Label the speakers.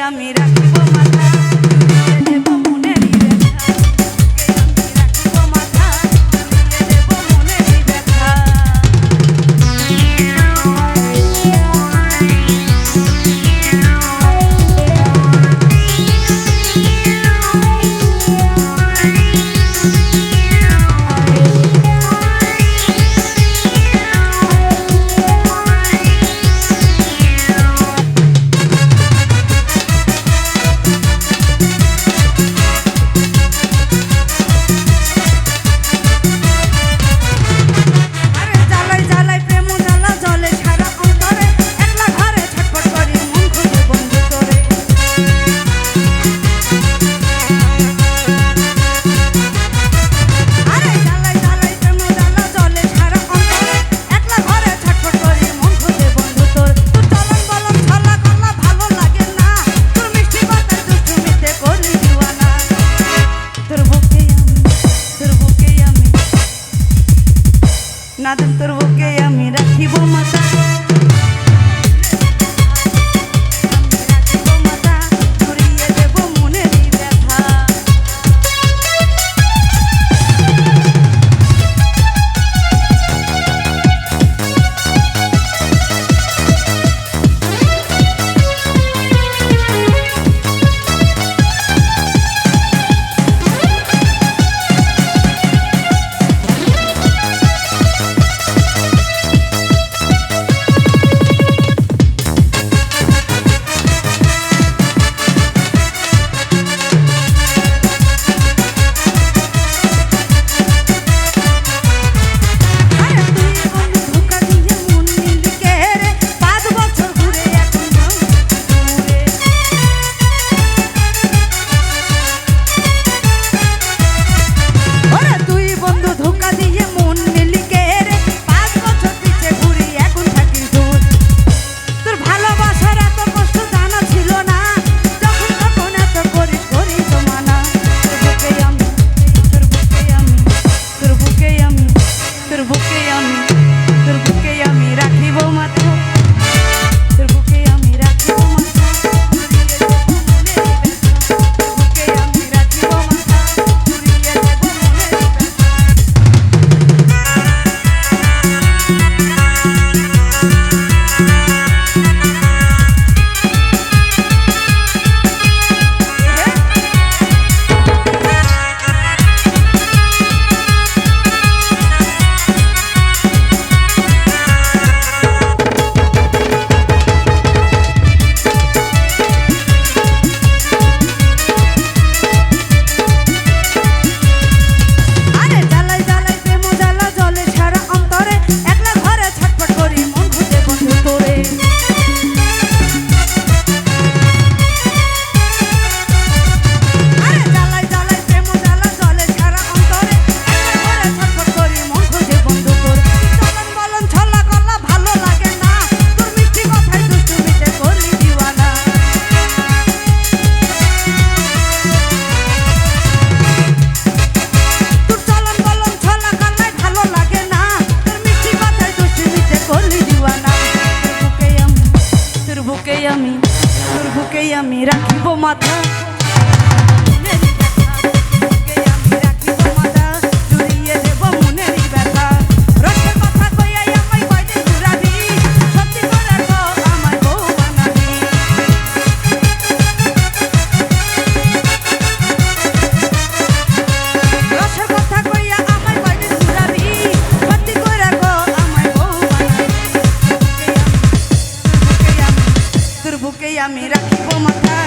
Speaker 1: আমি রাখিব মাথা জুড়িয়ে দেব মনেরই ব্যথা বুকে আমি রাখিব মাথা জুড়িয়ে দেব মনেরই ব্যথা নাদন তোর বুকে আমি রাখিব মাথা রাখিব মাথা জুড়িয়ে দেব মনেরই ব্যথা তোর বুকেই আমি রাখিব মাথা মনেরই ব্যথা বুকেই আমি রাখিব মাথা জুড়িয়ে দেব মনেরই ব্যথা রসের কথা কইয়াই আমায় কয়দিন ঘুরাবি সত্যি করে কো আমায় বউ বানাবি রসের কথা কইয়া আমায় কয়দিন ঘুরাবি সত্যি করে কো আমায় বউ বানাবি তোর বুকেই আমি রাখিব মাথা